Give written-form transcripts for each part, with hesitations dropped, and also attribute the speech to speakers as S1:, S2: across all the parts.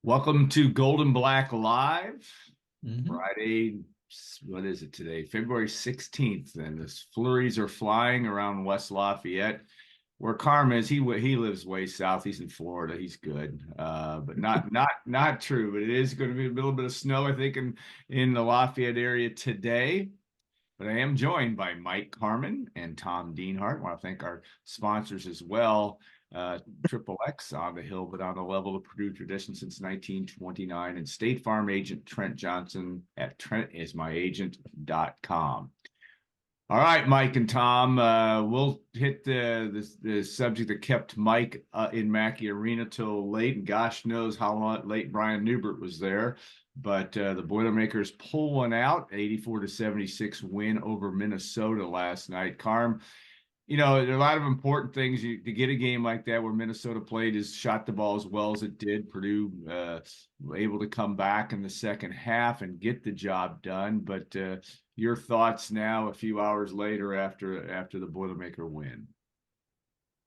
S1: Welcome to Golden Black Live,
S2: Hmm.
S1: Friday. What is it today? February 16th. And the flurries are flying around West Lafayette, where Carm is. He lives way south. He's in Florida. He's good, but not true. But it is going to be a little bit of snow, I think, in the Lafayette area today. But I am joined by Mike Carmen and Tom Dienhart. I want to thank our sponsors as well. Triple X on the hill, but on the level of Purdue tradition since 1929, and State Farm agent Trent Johnson at trentismyagent.com. All right, Mike and Tom, we'll hit the subject that kept Mike in Mackey Arena till late, and gosh knows how late Brian Newbert was there. But the Boilermakers pull one out, 84-76 win over Minnesota last night. Carm, there are a lot of important things to get a game like that where Minnesota played is shot the ball as well as it did. Purdue able to come back in the second half and get the job done. But your thoughts now, a few hours later after the Boilermaker win?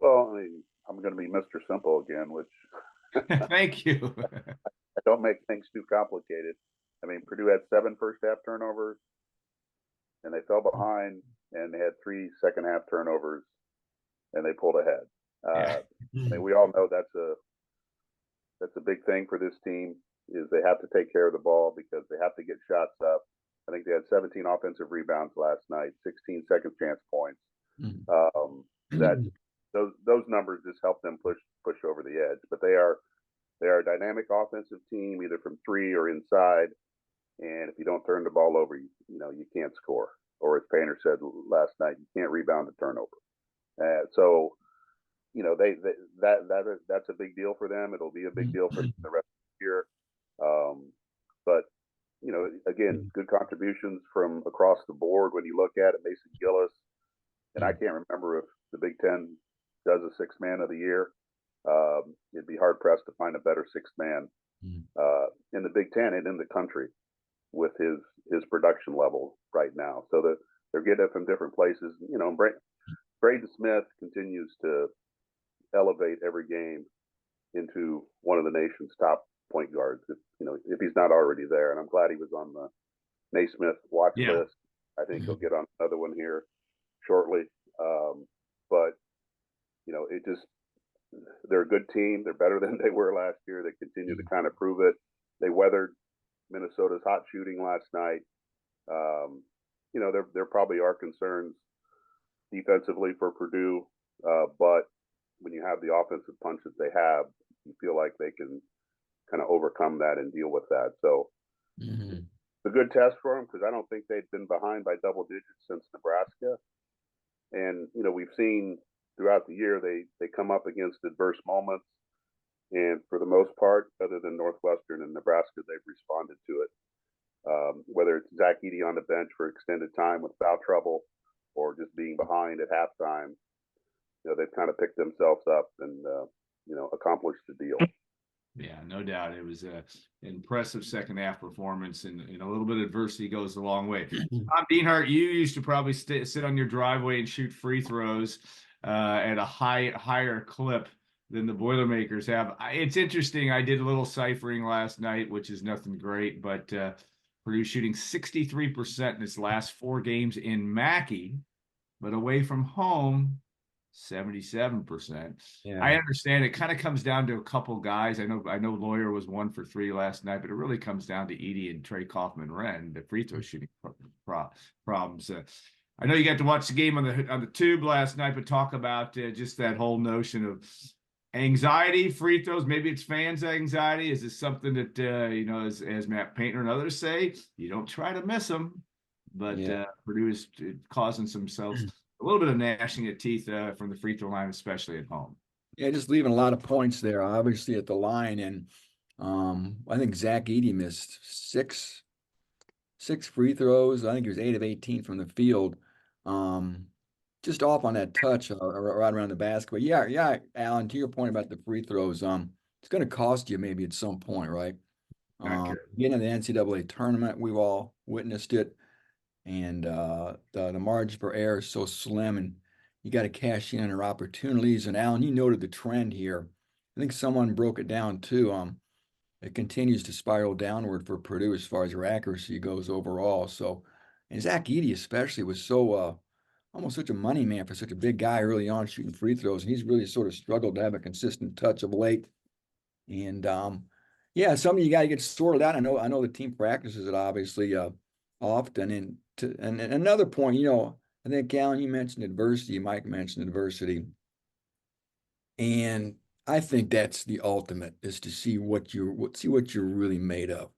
S3: Well, I'm going to be Mr. Simple again, which
S1: Thank you.
S3: I don't make things too complicated. Purdue had 7 first half turnovers, and they fell behind, and they had 3 second half turnovers, and they pulled ahead.
S1: Yeah.
S3: We all know that's a big thing for this team is they have to take care of the ball because they have to get shots up. I think they had 17 offensive rebounds last night, 16 second chance points. That those numbers just help them push over the edge. But they are a dynamic offensive team, either from 3 or inside. And if you don't turn the ball over, you can't score. Or as Painter said last night, you can't rebound a turnover. So that's a big deal for them. It'll be a big deal for the rest of the year. But again, good contributions from across the board when you look at it. Mason Gillis, and I can't remember if the Big Ten does a sixth man of the year. It'd be hard pressed to find a better sixth man in the Big Ten and in the country with his production level right now. So that they're getting it from different places. Braden Smith continues to elevate every game into one of the nation's top point guards. If he's not already there, and I'm glad he was on the Naismith watch
S1: Yeah.
S3: list. I think he'll get on another one here shortly. But it just they're a good team. They're better than they were last year. They continue to kind of prove it. They weathered Minnesota's hot shooting last night. There probably are concerns defensively for Purdue, but when you have the offensive punch that they have, you feel like they can kind of overcome that and deal with that. So it's a good test for them because I don't think they've been behind by double digits since Nebraska. And we've seen throughout the year they come up against adverse moments, and for the most part, other than Northwestern and Nebraska, they've responded to it. Whether it's Zach Edey on the bench for extended time with foul trouble, or just being behind at halftime, they've kind of picked themselves up and accomplished the deal.
S1: Yeah, no doubt. It was an impressive second half performance, and a little bit of adversity goes a long way. Tom Dienhart, you used to probably sit on your driveway and shoot free throws at a higher clip than the Boilermakers have. It's interesting. I did a little ciphering last night, which is nothing great, but Purdue shooting 63% in its last 4 games in Mackey, but away from home, 77%.
S2: Yeah.
S1: I understand it kind of comes down to a couple guys. I know Lawyer was 1 for 3 last night, but it really comes down to Edey and Trey Kaufman-Renn, the free throw shooting problems. I know you got to watch the game on the tube last night, but talk about just that whole notion of anxiety, free throws. Maybe it's fans' anxiety. Is this something that as Matt Painter and others say, you don't try to miss them, but Purdue is causing themselves a little bit of gnashing of teeth from the free throw line, especially at home.
S2: Yeah, just leaving a lot of points there, obviously at the line, and I think Zach Edey missed six free throws. I think he was 8 of 18 from the field. Just off on that touch right around the basket. But yeah, Alan, to your point about the free throws, it's going to cost you maybe at some point, right? Getting in the NCAA tournament, we've all witnessed it. And the margin for error is so slim, and you got to cash in on your opportunities. And Alan, you noted the trend here. I think someone broke it down too. it continues to spiral downward for Purdue as far as their accuracy goes overall. So, and Zach Edey especially was so almost such a money man for such a big guy early on shooting free throws, and he's really sort of struggled to have a consistent touch of late. And yeah, something you got to get sorted out. I know the team practices it obviously often. And another point, you know, I think Alan, you mentioned adversity, Mike mentioned adversity, and I think that's the ultimate is to see what you're really made of.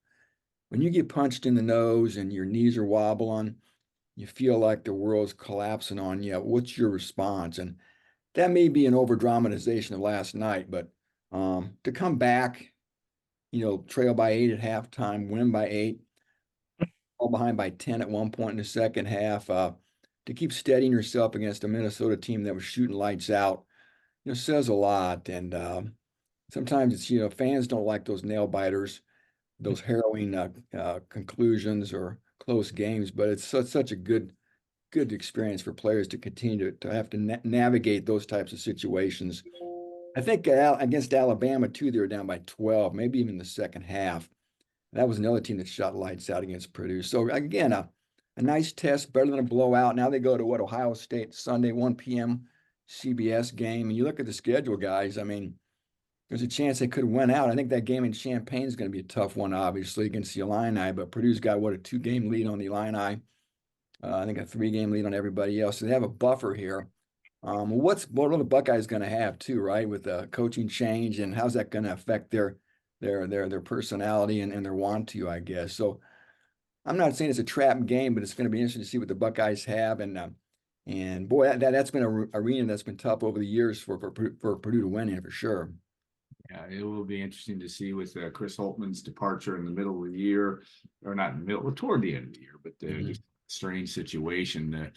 S2: When you get punched in the nose and your knees are wobbling, you feel like the world's collapsing on you. What's your response? And that may be an over dramatization of last night, but to come back, you know, trail by 8 at halftime, win by 8, fall behind by 10 at one point in the second half, to keep steadying yourself against a Minnesota team that was shooting lights out, you know, says a lot. And sometimes it's, you know, fans don't like those nail biters, those harrowing conclusions or close games, but it's such a good experience for players to continue to have to navigate those types of situations. I think against Alabama too, they were down by 12, maybe even the second half. That was another team that shot lights out against Purdue. So again, a nice test, better than a blowout. Now they go to what, Ohio State Sunday, 1 p.m. CBS game. And you look at the schedule, guys. I mean, there's a chance they could win out. I think that game in Champaign is going to be a tough one, obviously, against the Illini. But Purdue's got, what, a 2-game lead on the Illini. I think a 3-game lead on everybody else. So they have a buffer here. What are the Buckeyes going to have too, right? With the coaching change, and how's that going to affect their personality and their want to, I guess. So I'm not saying it's a trap game, but it's going to be interesting to see what the Buckeyes have. And boy, that's been an arena that's been tough over the years for Purdue to win in for sure.
S1: Yeah, it will be interesting to see with Chris Holtman's departure in the middle of the year, or not in the middle, toward the end of the year, but just a strange situation.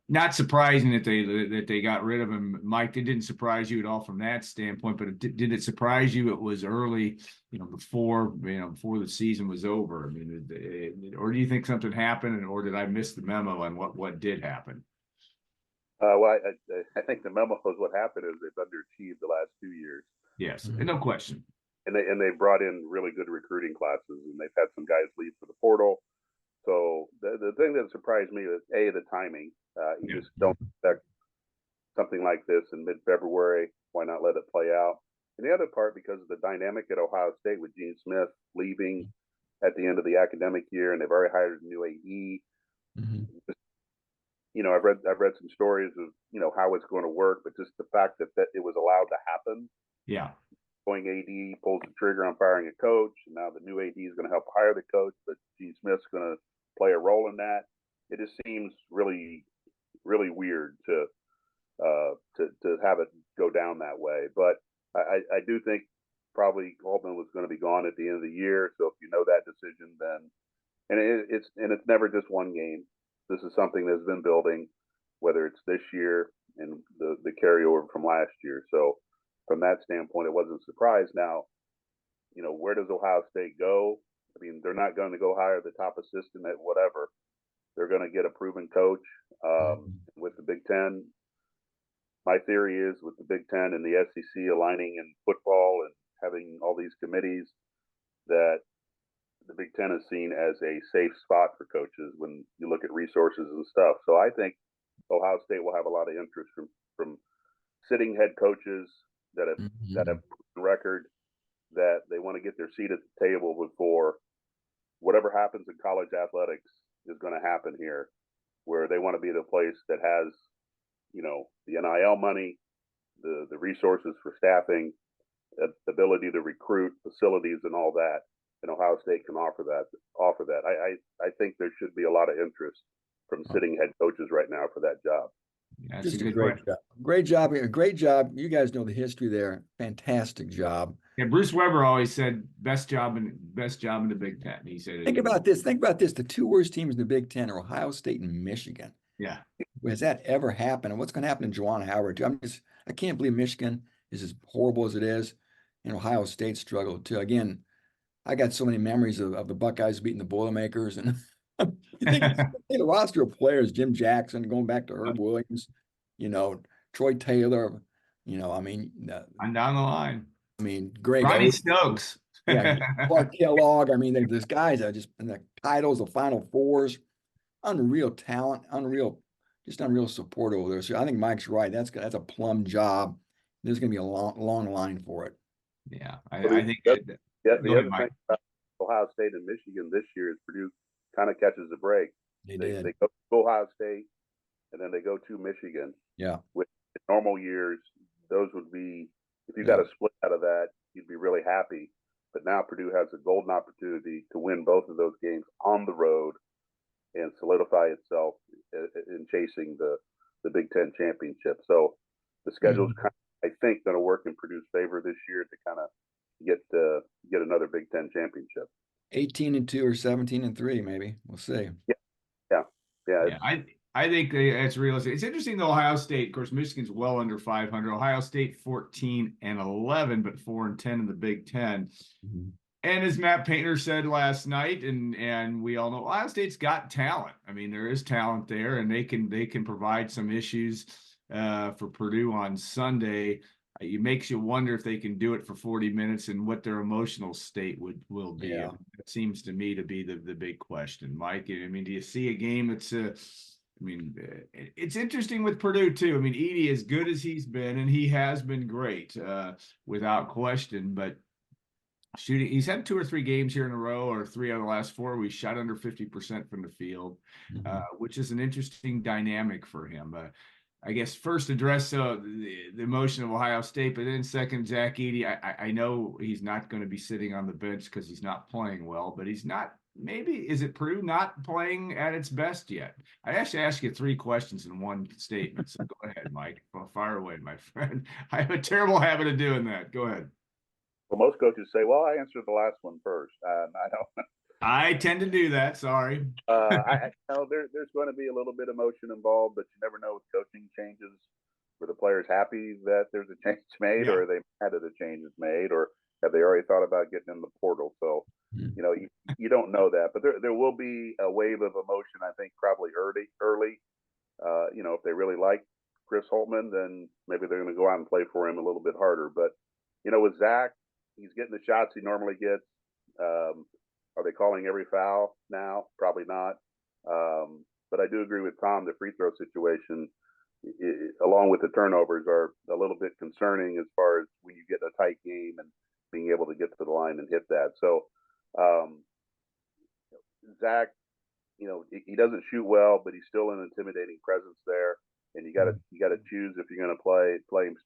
S1: Not surprising that they got rid of him, Mike. It didn't surprise you at all from that standpoint, but did it surprise you? It was early, before the season was over. I mean, or do you think something happened, or did I miss the memo on what did happen?
S3: Well, I think the memo is what happened is they've underachieved the last 2 years.
S1: Yes, no question.
S3: And they brought in really good recruiting classes, and they've had some guys leave for the portal. So the thing that surprised me is the timing. You just don't expect something like this in mid-February. Why not let it play out? And the other part, because of the dynamic at Ohio State with Gene Smith leaving at the end of the academic year, and they've already hired a new AE. I've read some stories of how it's going to work, but just the fact that it was allowed to happen.
S1: Yeah.
S3: Going AD pulls the trigger on firing a coach, and now the new AD is going to help hire the coach, but Gene Smith's going to play a role in that. It just seems really, really weird to have it go down that way. But I do think probably Holtman was going to be gone at the end of the year. So if you know that decision, then it's never just one game. This is something that's been building, whether it's this year and the carryover from last year. So from that standpoint, it wasn't a surprise. Now, where does Ohio State go? I mean, they're not going to go hire the top assistant at whatever. They're going to get a proven coach with the Big Ten. My theory is with the Big Ten and the SEC aligning in football and having all these committees, that the Big Ten is seen as a safe spot for coaches when you look at resources and stuff. So I think Ohio State will have a lot of interest from sitting head coaches that have record that they want to get their seat at the table before whatever happens in college athletics is going to happen here, where they want to be the place that has, the NIL money, the resources for staffing, the ability to recruit, facilities, and all that. And Ohio State can offer that. I think there should be a lot of interest from sitting head coaches right now for that job.
S1: Yeah,
S2: just a great job. Great job. You guys know the history there. Fantastic job.
S1: Yeah, Bruce Weber always said best job in the Big Ten. He said,
S2: Think about this. The 2 worst teams in the Big Ten are Ohio State and Michigan.
S1: Yeah.
S2: Has that ever happened? And what's going to happen to Juwan Howard too? I can't believe Michigan is as horrible as it is, and Ohio State struggled too. Again, I got so many memories of the Buckeyes beating the Boilermakers, and you think the roster of players, Jim Jackson, going back to Herb Williams, Troy Taylor,
S1: I'm down the line.
S2: Greg
S1: Ronnie Stokes.
S2: Yeah, Clark Kellogg. I mean, there's guys that are just in the titles, the Final Fours, unreal talent, just unreal support over there. So I think Mike's right. That's a plum job. There's going to be a long line for it.
S1: Yeah,
S3: Well,
S1: I think.
S3: yeah,
S1: Go
S3: the
S1: ahead,
S3: other thing
S1: Mike.
S3: about Ohio State and Michigan this year is Purdue kind of catches a break.
S2: They
S3: They
S2: did.
S3: go to Ohio State and then they go to Michigan.
S2: Yeah.
S3: With normal years, those would be, if you
S2: Yeah.
S3: got a split out of that, you'd be really happy. But now Purdue has a golden opportunity to win both of those games on the road and solidify itself in chasing the Big Ten championship. So the schedule's kind of, I think, going to work in Purdue's favor this year to kind of get another Big Ten championship.
S2: 18-2 or 17-3, maybe. We'll see.
S3: Yeah.
S1: Yeah, I think it's realistic. It's interesting though. Ohio State, of course, Michigan's well under 500. Ohio State 14-11, but 4-10 in the Big Ten.
S2: Mm-hmm.
S1: And as Matt Painter said last night, and we all know Ohio State's got talent. I mean, there is talent there, and they can provide some issues for Purdue on Sunday. It makes you wonder if they can do it for 40 minutes and what their emotional state will be.
S2: Yeah.
S1: It seems to me to be the big question, Mike. I mean, do you see a game that's I mean, it's interesting with Purdue too. I mean, Edey, as good as he's been, and he has been great without question, but shooting, he's had 2 or 3 games here in a row, or 3 out of the last 4 we shot under 50% from the field, which is an interesting dynamic for him. I guess first address the emotion of Ohio State, but then second, Zach Edey. I know he's not going to be sitting on the bench because he's not playing well, but he's not. Maybe is it Purdue not playing at its best yet? I actually asked you 3 questions in one statement, so go ahead, Mike. Fire away, my friend. I have a terrible habit of doing that. Go ahead.
S3: Well, most coaches say, "Well, I answered the last one first." I don't.
S1: I tend to do that. Sorry.
S3: I know there's going to be a little bit of emotion involved, but you never know with coaching changes. Were the players happy that there's a change made, or are they mad that a change is made, or have they already thought about getting in the portal? So, you know, you don't know that, but there will be a wave of emotion. I think probably early. You know, if they really like Chris Holtmann, then maybe they're going to go out and play for him a little bit harder. But you know, with Zach, he's getting the shots he normally gets. Are they calling every foul now? Probably not. But I do agree with Tom. The free throw situation, along with the turnovers, are a little bit concerning as far as when you get a tight game and being able to get to the line and hit that. So Zach, you know, he doesn't shoot well, but he's still an intimidating presence there. And you got to choose if you're going to play him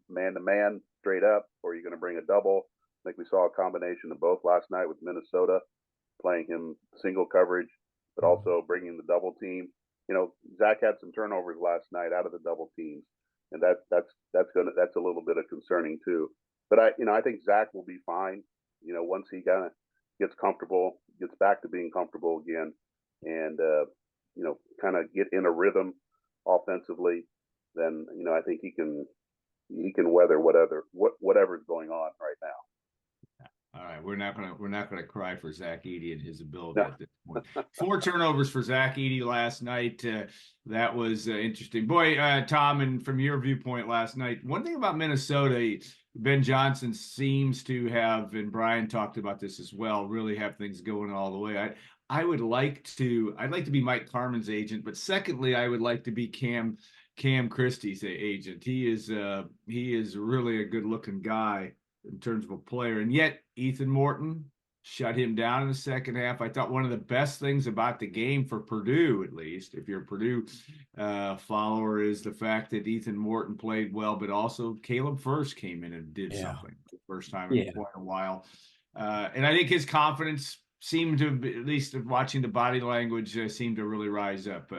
S3: man to man straight up, or you're going to bring a double. I think we saw a combination of both last night with Minnesota, playing him single coverage, but also bringing the double team. You know, Zach had some turnovers last night out of the double teams, and that's a little bit of concerning too. But I think Zach will be fine. You know, once he kind of gets comfortable, gets back to being comfortable again, and you know, kind of get in a rhythm offensively, then you know I think he can weather whatever's going on right now.
S1: All right, we're not gonna cry for Zach Edey and his ability at this point. 4 turnovers for Zach Edey last night. That was interesting. Boy, Tom, and from your viewpoint last night, one thing about Minnesota, Ben Johnson seems to have, and Brian talked about this as well, really have things going all the way. I'd like to be Mike Carmen's agent, but secondly, I would like to be Cam Christie's agent. He is really a good looking guy in terms of a player, and yet Ethan Morton shut him down in the second half. I thought one of the best things about the game for Purdue, at least if you're a Purdue follower, is the fact that Ethan Morton played well, but also Caleb Furst came in and did something for the first time in quite a while. And I think his confidence seemed to, at least watching the body language, seemed to really rise up.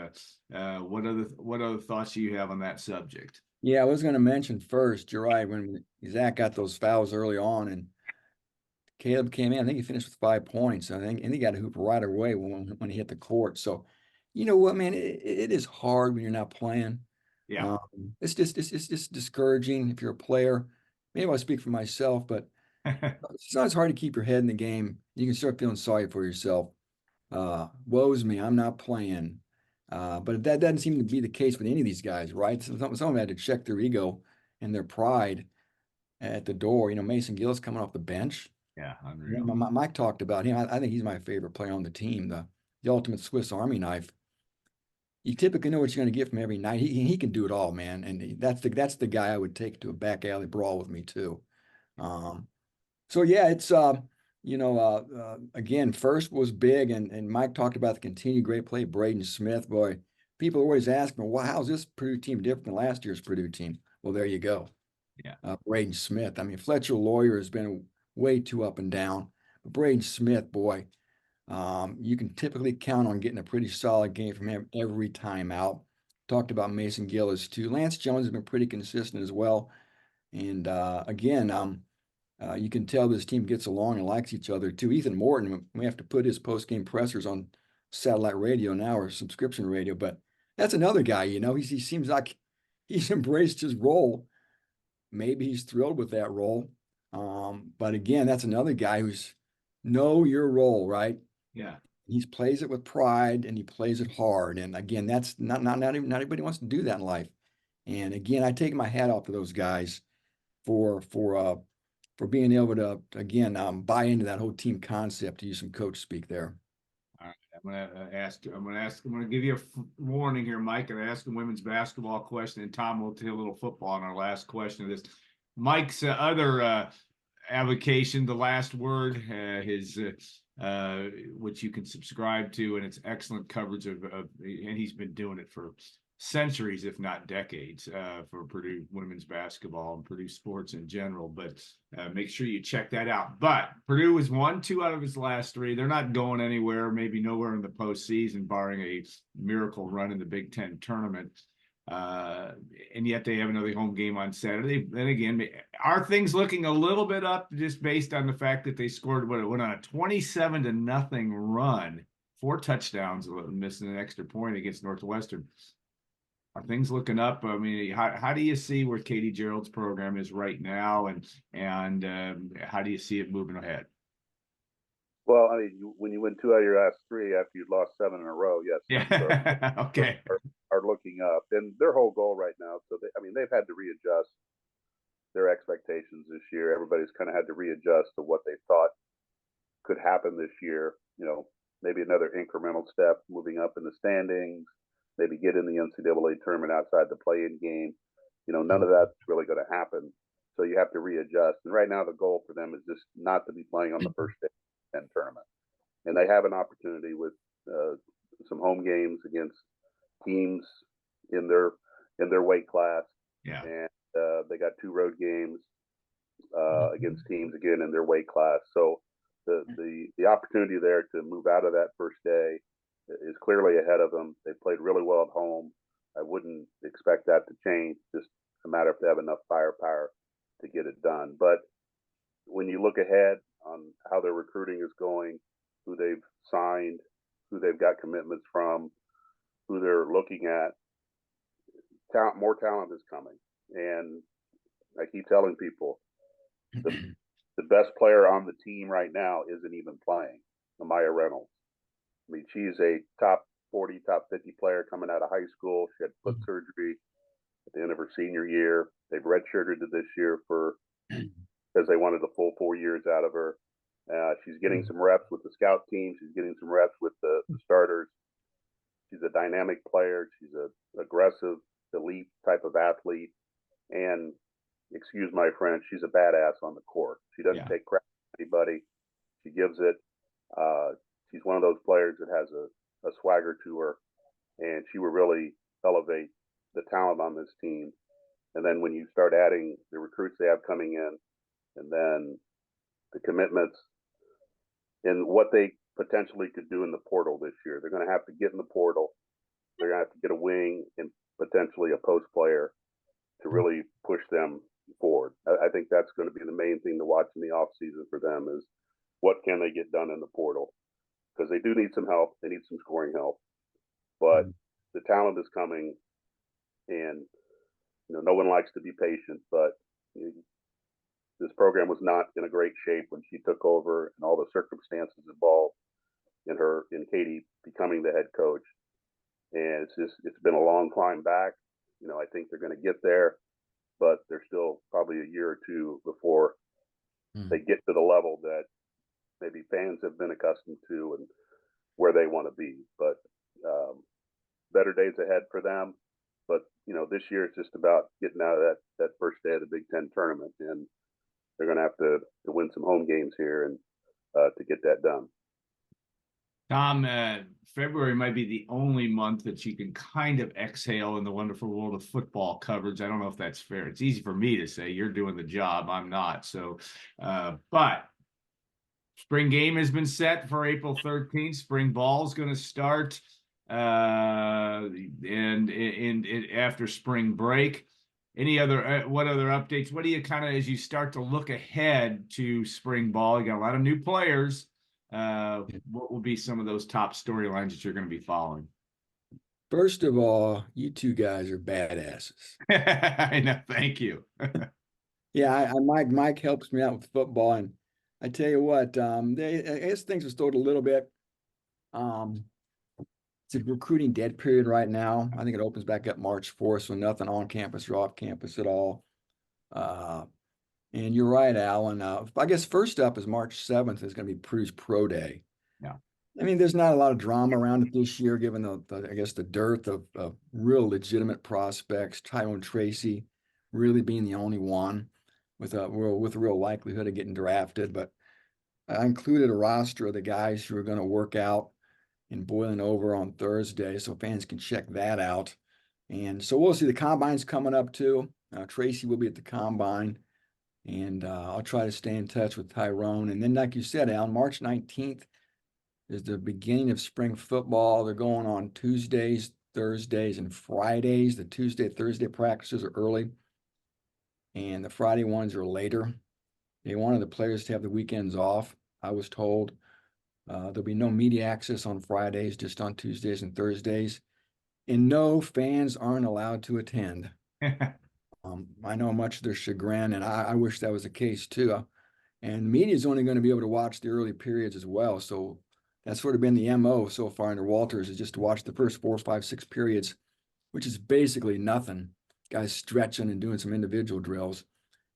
S1: What other thoughts do you have on that subject?
S2: Yeah, I was going to mention first, you're right, when Zach got those fouls early on and Caleb came in, I think he finished with 5 points. And he got a hoop right away when he hit the court. So, you know what, man, it is hard when you're not playing.
S1: Yeah.
S2: It's just discouraging if you're a player. Maybe I'll speak for myself, but it's not as hard to keep your head in the game. You can start feeling sorry for yourself. Woe's me, I'm not playing. But that doesn't seem to be the case with any of these guys, right? Some of them had to check their ego and their pride at the door. You know, Mason Gillis coming off the bench.
S1: Yeah,
S2: Yeah,
S1: unreal.
S2: Mike talked about him. I think he's my favorite player on the team. The ultimate Swiss Army knife. You typically know what you're going to get from every night. He can do it all, man. And that's the guy I would take to a back alley brawl with me too. Um, so yeah, it's again, first was big, and Mike talked about the continued great play. Braden Smith, boy, people are always asking, well, how's this Purdue team different than last year's Purdue team? Well, there you go.
S1: Yeah.
S2: Braden Smith. I mean, Fletcher Lawyer has been way too up and down. But Braden Smith, boy, you can typically count on getting a pretty solid game from him every time out. Talked about Mason Gillis too. Lance Jones has been pretty consistent as well. And again, you can tell this team gets along and likes each other too. Ethan Morton, we have to put his post-game pressers on satellite radio now or subscription radio, but that's another guy, he seems like he's embraced his role. Maybe he's thrilled with that role. But again, that's another guy who's know your role, right?
S1: Yeah.
S2: He plays it with pride and he plays it hard. And again, that's not everybody wants to do that in life. And again, I take my hat off to those guys for being able to again buy into that whole team concept, to use some coach speak there.
S1: All right. I'm gonna give you a warning here, Mike, and ask a women's basketball question, and Tom will take a little football on our last question of this. Mike's other avocation, the last word, his which you can subscribe to, and it's excellent coverage and he's been doing it for centuries, if not decades, for Purdue women's basketball and Purdue sports in general. But make sure you check that out. But Purdue has won 2 out of his last 3. They're not going anywhere, maybe nowhere in the postseason, barring a miracle run in the Big Ten tournament. And yet they have another home game on Saturday. Then again, are things looking a little bit up just based on the fact that they scored went on a 27-0 run, 4 touchdowns, missing an extra point against Northwestern? Are things looking up? I mean, how do you see where Katie Gerald's program is right now, and how do you see it moving ahead?
S3: Well, I mean, when you win 2 out of your last 3 after you'd lost 7 in a row, yes,
S1: Yeah. Okay.
S3: are looking up, and their whole goal right now. So they've had to readjust their expectations this year. Everybody's kind of had to readjust to what they thought could happen this year. Maybe another incremental step, moving up in the standings, maybe get in the NCAA tournament outside the play-in game. None of that's really going to happen. So you have to readjust. And right now, the goal for them is just not to be playing on the first day of the tournament. And they have an opportunity with some home games against teams in their weight class.
S1: Yeah.
S3: And they got 2 road games against teams again in their weight class. So the opportunity there to move out of that first day is clearly ahead of them. They played really well at home. I wouldn't expect that to change. Just a matter if they have enough firepower to get it done. But when you look ahead on how their recruiting is going, who they've signed, who they've got commitments from, who they're looking at, more talent is coming. And I keep telling people, the best player on the team right now isn't even playing, Amaya Reynolds. I mean, she's a top 40, top 50 player coming out of high school. She had foot surgery at the end of her senior year. They've redshirted this year because they wanted the full 4 years out of her. She's getting some reps with the scout team. She's getting some reps with the starters. She's a dynamic player. She's an aggressive, elite type of athlete. And excuse my French, she's a badass on the court. She doesn't take crap from anybody. She gives it. She's one of those players that has a swagger to her, and she will really elevate the talent on this team. And then when you start adding the recruits they have coming in, and then the commitments and what they potentially could do in the portal this year, they're going to have to get in the portal. They're going to have to get a wing and potentially a post player to really push them forward. I think that's going to be the main thing to watch in the offseason for them is what can they get done in the portal, because they do need some help. They need some scoring help, but the talent is coming, and no one likes to be patient, but this program was not in a great shape when she took over, and all the circumstances involved in Katie becoming the head coach. And it's been a long climb back. I think they're going to get there, but there's still probably a year or 2 before they get to the level that maybe fans have been accustomed to and where they want to be. But better days ahead for them. But this year it's just about getting out of that first day of the Big Ten tournament, and they're going to have to win some home games here and to get that done.
S1: Tom, February might be the only month that you can kind of exhale in the wonderful world of football coverage. I don't know if that's fair. It's easy for me to say. You're doing the job. I'm not. So, but spring game has been set for April 13th. Spring ball is going to start and after spring break. Any other what other updates? What do you kind of, as you start to look ahead to spring ball? You got a lot of new players. What will be some of those top storylines that you're going to be following?
S2: First of all, you two guys are badasses.
S1: I know. Thank you.
S2: Yeah, Mike helps me out with football, and I tell you what, I guess things have slowed a little bit. It's a recruiting dead period right now. I think it opens back up March 4th, so nothing on campus or off campus at all. And you're right, Alan. I guess first up is March 7th is going to be Purdue's Pro Day.
S1: Yeah.
S2: I mean, there's not a lot of drama around it this year, given I guess the dearth of real legitimate prospects. Tyrone Tracy really being the only one with a real likelihood of getting drafted. But I included a roster of the guys who are going to work out in Boiling Over on Thursday, so fans can check that out. And so we'll see. The combine's coming up too. Tracy will be at the combine. And I'll try to stay in touch with Tyrone. And then, like you said, Alan, March 19th is the beginning of spring football. They're going on Tuesdays, Thursdays, and Fridays. The Tuesday, Thursday practices are early, and the Friday ones are later. They wanted the players to have the weekends off, I was told. There'll be no media access on Fridays, just on Tuesdays and Thursdays. And no, fans aren't allowed to attend. I know much of their chagrin, and I wish that was the case too. And the media is only going to be able to watch the early periods as well. So that's sort of been the MO so far under Walters, is just to watch the first 4, 5, 6 periods, which is basically nothing. Guys stretching and doing some individual drills.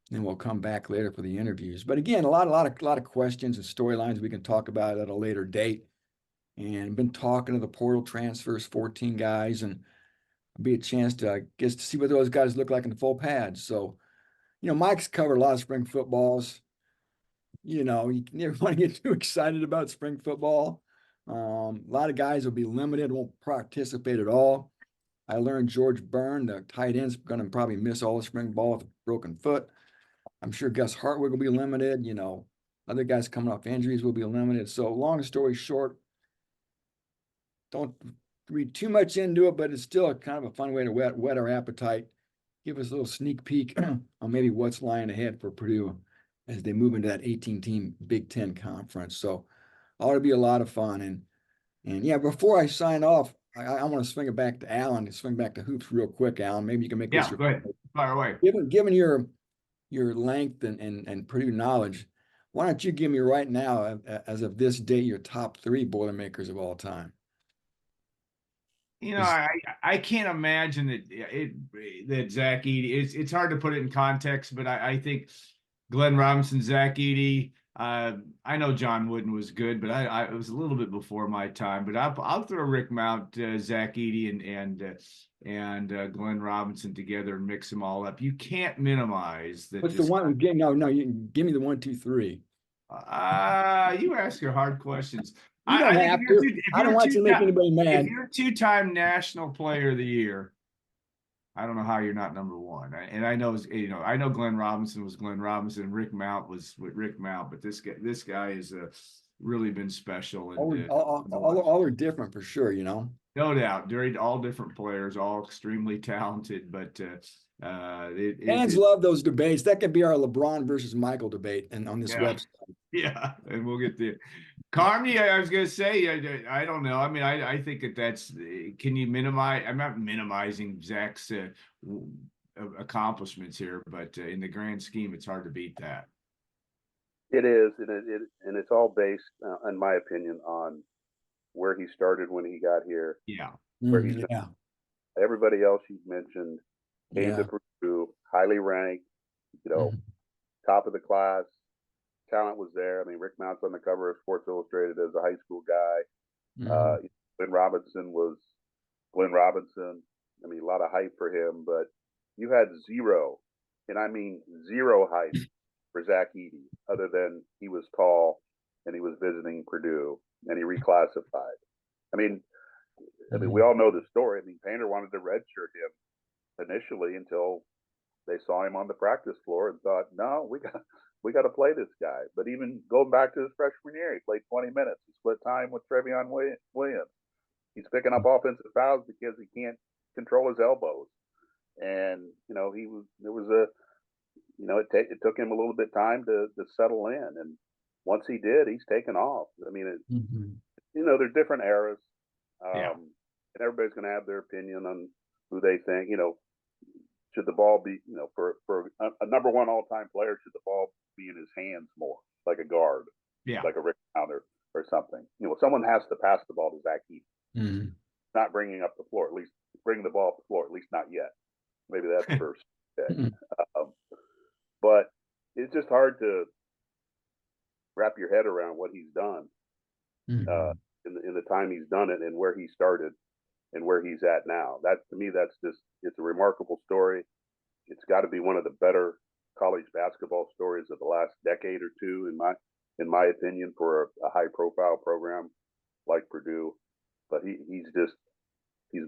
S2: And then we'll come back later for the interviews. But again, a lot of questions and storylines we can talk about at a later date. And been talking to the portal transfers, 14 guys, and be a chance to, I guess, to see what those guys look like in the full pads. So, Mike's covered a lot of spring footballs. You never want to get too excited about spring football. A lot of guys will be limited, won't participate at all. I learned George Byrne, the tight end's going to probably miss all the spring ball with a broken foot. I'm sure Gus Hartwig will be limited. Other guys coming off injuries will be limited. So long story short, don't read too much into it, but it's still kind of a fun way to whet our appetite. Give us a little sneak peek on maybe what's lying ahead for Purdue as they move into that 18-team Big Ten conference. So ought to be a lot of fun. And yeah, before I sign off, I want to swing it back to Alan, to swing back to hoops real quick, Alan. Maybe you can make this
S1: Go ahead. Fire away.
S2: Given your length and Purdue knowledge, why don't you give me right now, as of this date, your top 3 Boilermakers of all time?
S1: I can't imagine that Zach Edey. It's hard to put it in context, but I think Glenn Robinson, Zach Edey. I know John Wooden was good, but it was a little bit before my time. But I'll throw Rick Mount, Zach Edey, and Glenn Robinson together and mix them all up. You can't minimize that.
S2: What's the one? No, you give me the 1, 2, 3.
S1: You ask your hard questions.
S2: You don't have to. I don't want you to make anybody mad.
S1: If you're a 2-time National Player of the Year, I don't know how you're not number 1. And I know Glenn Robinson was Glenn Robinson, Rick Mount was Rick Mount, but this guy has really been special. And
S2: all are different for sure,
S1: No doubt, they're all different players, all extremely talented, but
S2: fans love those debates. That could be our LeBron versus Michael debate, and on this website.
S1: Yeah, and we'll get there. Carney, I was going to say, I don't know. I mean, I think that's, can you minimize? I'm not minimizing Zach's accomplishments here, but in the grand scheme, it's hard to beat that.
S3: It is, and it's all based, in my opinion, on where he started when he got here.
S1: Yeah.
S3: Where he's everybody else you've mentioned came to Purdue, highly ranked, top of the class, talent was there. I mean, Rick Mount's on the cover of Sports Illustrated as a high school guy.
S2: Mhm.
S3: Glenn Robinson was Glenn Robinson. I mean, a lot of hype for him, but you had zero, and I mean zero hype for Zach Edey, other than he was tall and he was visiting Purdue and he reclassified. I mean, we all know the story. I mean, Painter wanted to redshirt him initially until they saw him on the practice floor and thought, no, we got to play this guy. But even going back to his freshman year, he played 20 minutes. He split time with Trevion Williams. He's picking up offensive fouls because he can't control his elbows. And it took him a little bit time to settle in. And once he did, he's taken off. I mean, there's different eras,
S1: Yeah.
S3: and everybody's going to have their opinion on who they think. Should the ball be, for a number one all time player, should the ball be in his hands more, like a guard,
S1: Yeah.
S3: like a Rick Pounder or something? Someone has to pass the ball to Zach Edey.
S2: Mhm.
S3: Not bringing up the floor, at least bring the ball up the floor, at least not yet. Maybe that's first. But it's just hard to wrap your head around what he's done
S2: Mhm.
S3: in the time he's done it and where he started and where he's at now. That to me, it's a remarkable story. It's got to be one of the better college basketball stories of the last decade or two, in my opinion, for a high profile program like Purdue. But he's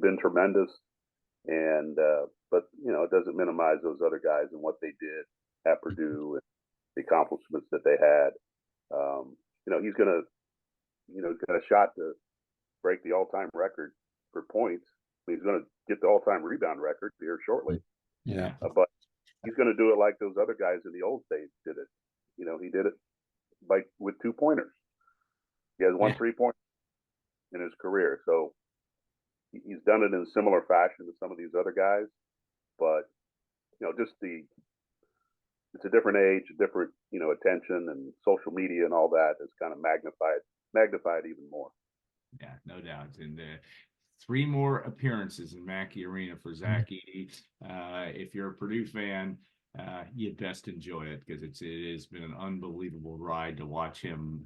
S3: been tremendous, and but it doesn't minimize those other guys and what they did at Purdue and the accomplishments that they had. He's got a shot to break the all-time record for points. He's going to get the all-time rebound record here shortly.
S2: Yeah.
S3: But he's going to do it like those other guys in the old days did it. He did it with 2-pointers. He has one 3-point in his career. So he's done it in a similar fashion to some of these other guys. But, it's a different age, a different, attention, and social media and all that has kind of magnified even more.
S1: Yeah, no doubt. And 3 more appearances in Mackey Arena for Zach Edey. If you're a Purdue fan, you'd best enjoy it because it has been an unbelievable ride to watch him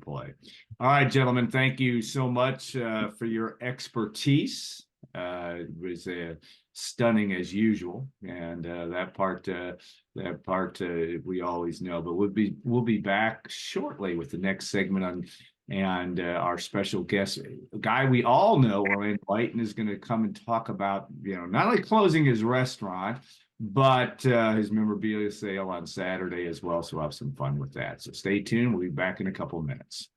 S1: play. All right, gentlemen, thank you so much for your expertise. It was stunning as usual, and that part we always know. But we'll be back shortly with the next segment and our special guest, a guy we all know, Orlando Ayton, is going to come and talk about, not only closing his restaurant, but his memorabilia sale on Saturday as well. So we'll have some fun with that. So stay tuned. We'll be back in a couple of minutes.